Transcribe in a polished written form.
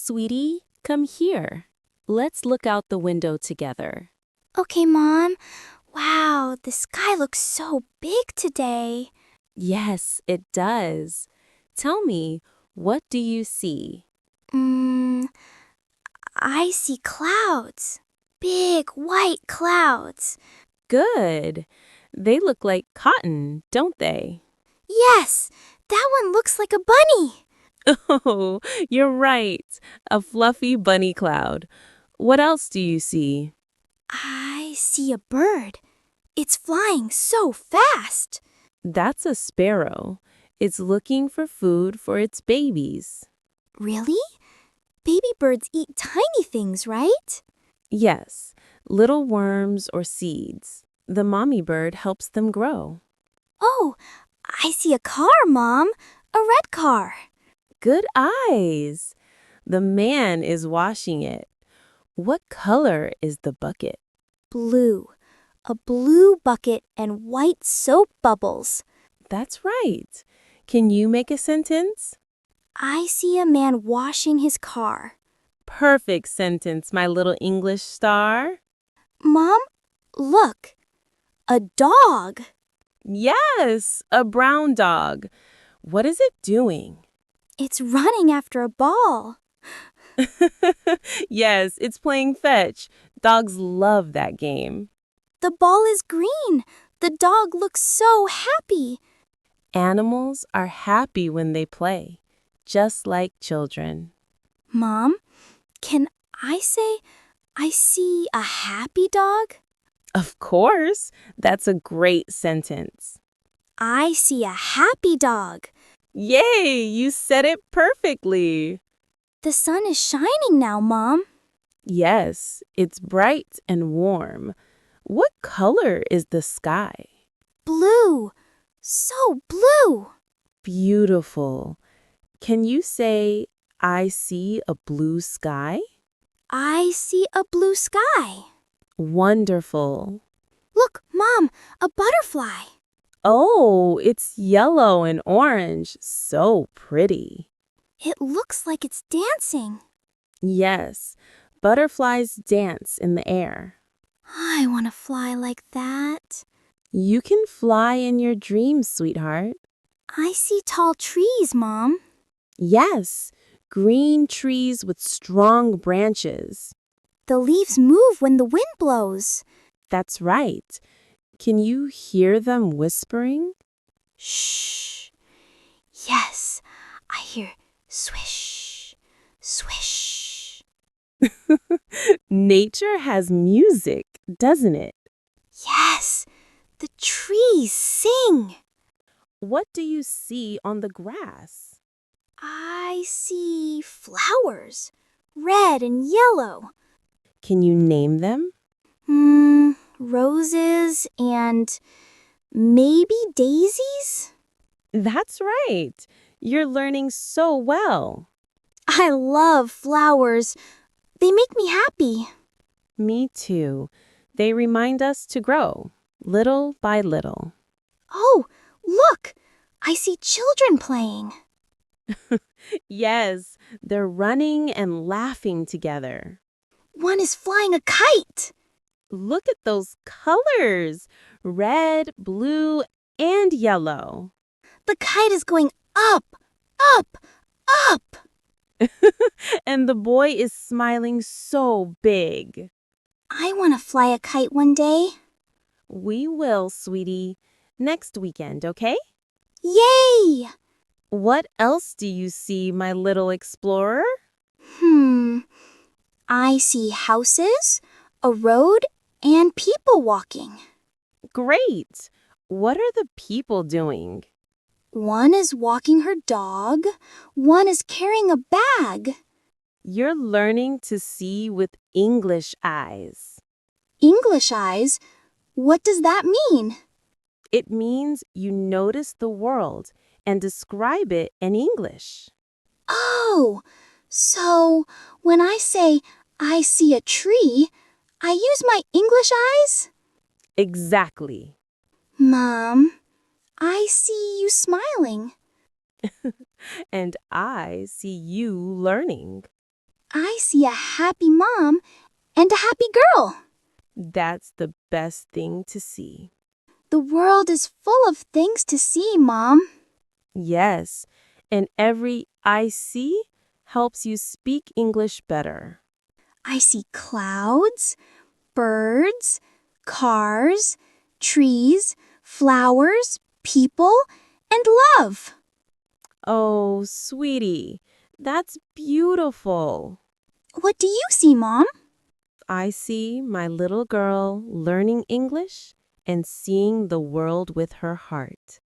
Sweetie, come here. Let's look out the window together. Okay, Mom. Wow, the sky looks so big today. Yes, it does. Tell me, what do you see? Mm, I see clouds. Big white clouds. Good. They look like cotton, don't they? Yes, that one looks like a bunny. Oh, you're right. A fluffy bunny cloud. What else do you see? I see a bird. It's flying so fast. That's a sparrow. It's looking for food for its babies. Really? Baby birds eat tiny things, right? Yes, little worms or seeds. The mommy bird helps them grow. Oh, I see a car, Mom. A red car. Good eyes. The man is washing it. What color is the bucket? Blue. A blue bucket and white soap bubbles. That's right. Can you make a sentence? I see a man washing his car. Perfect sentence, my little English star. Mom, look. A dog. Yes, a brown dog. What is it doing? It's running after a ball. Yes, it's playing fetch. Dogs love that game. The ball is green. The dog looks so happy. Animals are happy when they play, just like children. Mom, can I say I see a happy dog? Of course, that's a great sentence. I see a happy dog. Yay, you said it perfectly. The sun is shining now, Mom. Yes, it's bright and warm. What color is the sky? Blue. So blue. Beautiful. Can you say, I see a blue sky? I see a blue sky. Wonderful. Look, Mom, a butterfly. Oh, it's yellow and orange. So pretty. It looks like it's dancing. Yes, butterflies dance in the air. I want to fly like that. You can fly in your dreams, sweetheart. I see tall trees, Mom. Yes, green trees with strong branches. The leaves move when the wind blows. That's right. Can you hear them whispering? Shh. Yes, I hear swish, swish. Nature has music, doesn't it? Yes, the trees sing. What do you see on the grass? I see flowers, red and yellow. Can you name them? Roses and maybe daisies? That's right. You're learning so well. I love flowers. They make me happy. Me too. They remind us to grow, little by little. Oh, look! I see children playing. Yes, they're running and laughing together. One is flying a kite. Look at those colors, red, blue, and yellow. The kite is going up, up, up. And the boy is smiling so big. I want to fly a kite one day. We will, sweetie. Next weekend, okay? Yay! What else do you see, my little explorer? I see houses, a road, and people walking. Great! What are the people doing? One is walking her dog. One is carrying a bag. You're learning to see with English eyes. English eyes? What does that mean? It means you notice the world and describe it in English. Oh, so when I say I see a tree, I use my English eyes? Exactly. Mom, I see you smiling. And I see you learning. I see a happy mom and a happy girl. That's the best thing to see. The world is full of things to see, Mom. Yes, and every I see helps you speak English better. I see clouds, birds, cars, trees, flowers, people, and love. Oh, sweetie, that's beautiful. What do you see, Mom? I see my little girl learning English and seeing the world with her heart.